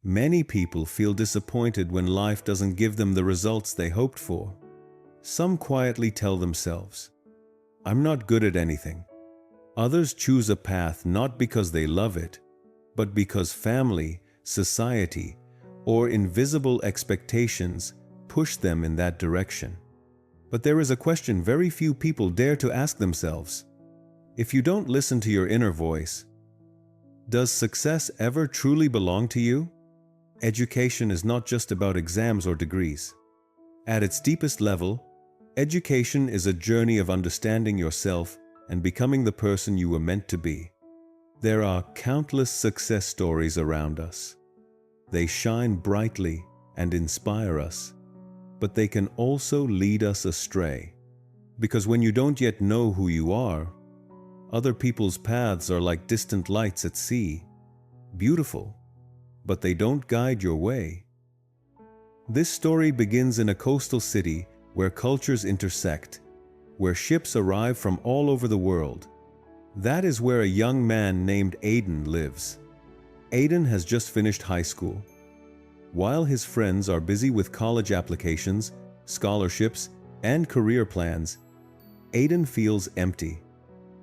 Many people feel disappointed when life doesn't give them the results they hoped for. Some quietly tell themselves, "I'm not good at anything." Others choose a path not because they love it, but because family, society, or invisible expectations push them in that direction. But there is a question very few people dare to ask themselves. If you don't listen to your inner voice, does success ever truly belong to you? Education is not just about exams or degrees. At its deepest level, education is a journey of understanding yourself and becoming the person you were meant to be. There are countless success stories around us. They shine brightly and inspire us, but they can also lead us astray. Because when you don't yet know who you are, other people's paths are like distant lights at sea, beautiful, but they don't guide your way. This story begins in a coastal city where cultures intersect, where ships arrive from all over the world. That is where a young man named Aiden lives. Aiden has just finished high school. While his friends are busy with college applications, scholarships, and career plans, Aiden feels empty.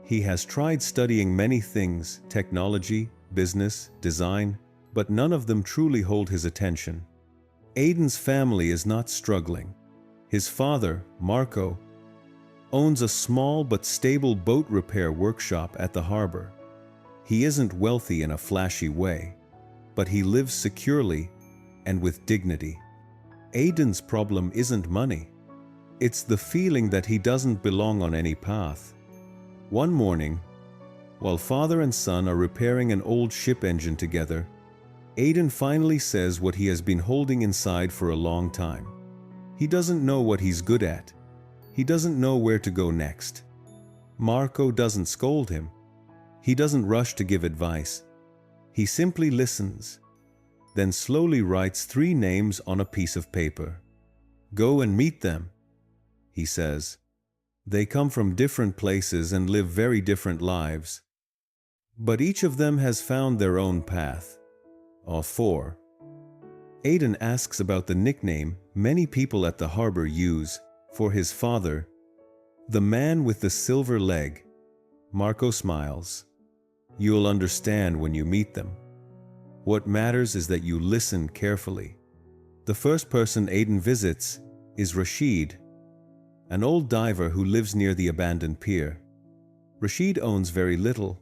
He has tried studying many things, technology, business, design, but none of them truly hold his attention. Aiden's family is not struggling. His father, Marco, owns a small but stable boat repair workshop at the harbor. He isn't wealthy in a flashy way, but he lives securely and with dignity. Aiden's problem isn't money. It's the feeling that he doesn't belong on any path. One morning, while father and son are repairing an old ship engine together, Aiden finally says what he has been holding inside for a long time. He doesn't know what he's good at. He doesn't know where to go next. Marco doesn't scold him. He doesn't rush to give advice. He simply listens, then slowly writes 3 names on a piece of paper. "Go and meet them," he says. They come from different places and live very different lives. But each of them has found their own path. Or 4. Aiden asks about the nickname many people at the harbor use for his father, the man with the silver leg. Marco smiles. "You'll understand when you meet them. What matters is that you listen carefully." The first person Aiden visits is Rashid, an old diver who lives near the abandoned pier. Rashid owns very little,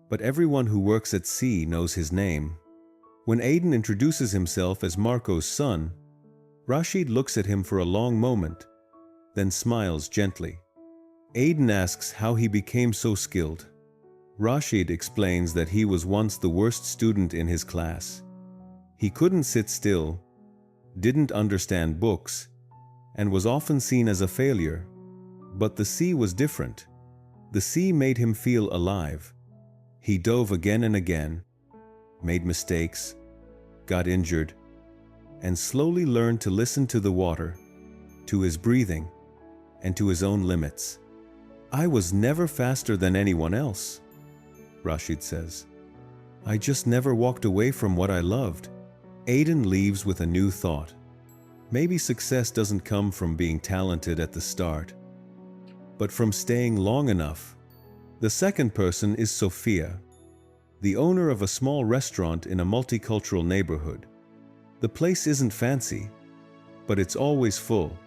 but everyone who works at sea knows his name. When Aiden introduces himself as Marco's son, Rashid looks at him for a long moment, then smiles gently. Aiden asks how he became so skilled. Rashid explains that he was once the worst student in his class. He couldn't sit still, didn't understand books, and was often seen as a failure. But the sea was different. The sea made him feel alive. He dove again and again, made mistakes, got injured, and slowly learned to listen to the water, to his breathing, and to his own limits. "I was never faster than anyone else," Rashid says. "I just never walked away from what I loved." Aiden leaves with a new thought. Maybe success doesn't come from being talented at the start, but from staying long enough. The second person is Sophia, the owner of a small restaurant in a multicultural neighborhood. The place isn't fancy, but it's always full.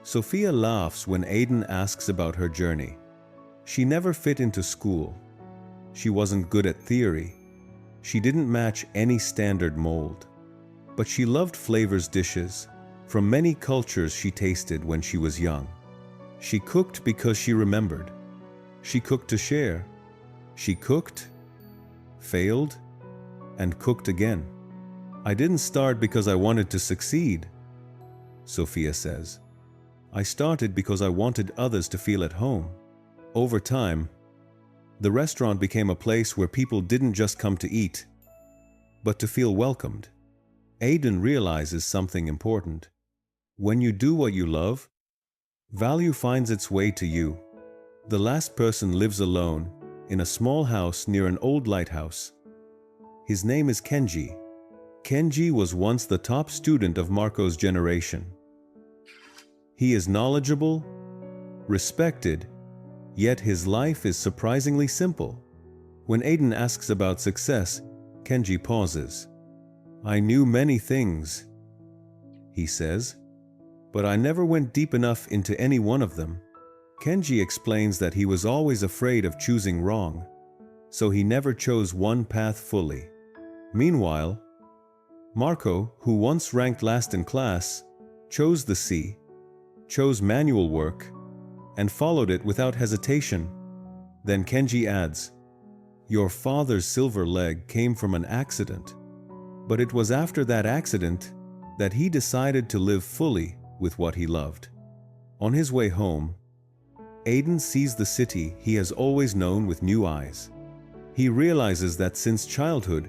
Sophia laughs when Aiden asks about her journey. She never fit into school. She wasn't good at theory. She didn't match any standard mold. But she loved flavors dishes from many cultures she tasted when she was young. She cooked because she remembered. She cooked to share. She cooked, failed, and cooked again. "I didn't start because I wanted to succeed," Sophia says. "I started because I wanted others to feel at home." Over time, the restaurant became a place where people didn't just come to eat, but to feel welcomed. Aiden realizes something important. When you do what you love, value finds its way to you. The last person lives alone in a small house near an old lighthouse. His name is Kenji. Kenji was once the top student of Marco's generation. He is knowledgeable, respected, yet his life is surprisingly simple. When Aiden asks about success, Kenji pauses. "I knew many things," he says, "but I never went deep enough into any one of them." Kenji explains that he was always afraid of choosing wrong, so he never chose one path fully. Meanwhile, Marco, who once ranked last in class, chose the C, chose manual work, and followed it without hesitation. Then Kenji adds, "Your father's silver leg came from an accident, but it was after that accident that he decided to live fully with what he loved." On his way home, Aiden sees the city he has always known with new eyes. He realizes that since childhood,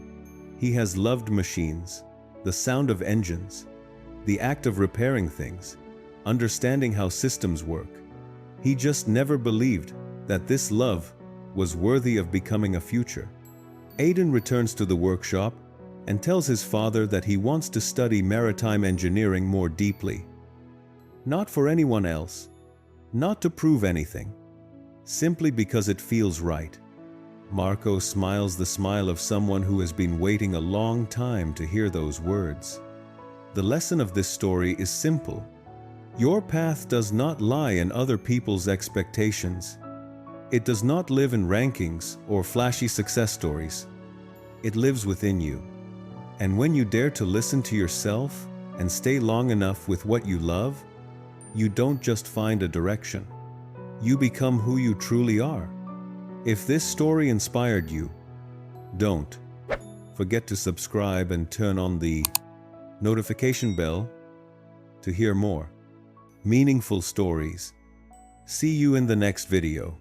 he has loved machines, the sound of engines, the act of repairing things, understanding how systems work. He just never believed that this love was worthy of becoming a future. Aiden returns to the workshop and tells his father that he wants to study maritime engineering more deeply. Not for anyone else, not to prove anything, simply because it feels right. Marco smiles the smile of someone who has been waiting a long time to hear those words. The lesson of this story is simple. Your path does not lie in other people's expectations. It does not live in rankings or flashy success stories. It lives within you. And when you dare to listen to yourself and stay long enough with what you love, you don't just find a direction. You become who you truly are. If this story inspired you, don't forget to subscribe and turn on the notification bell to hear more meaningful stories. See you in the next video.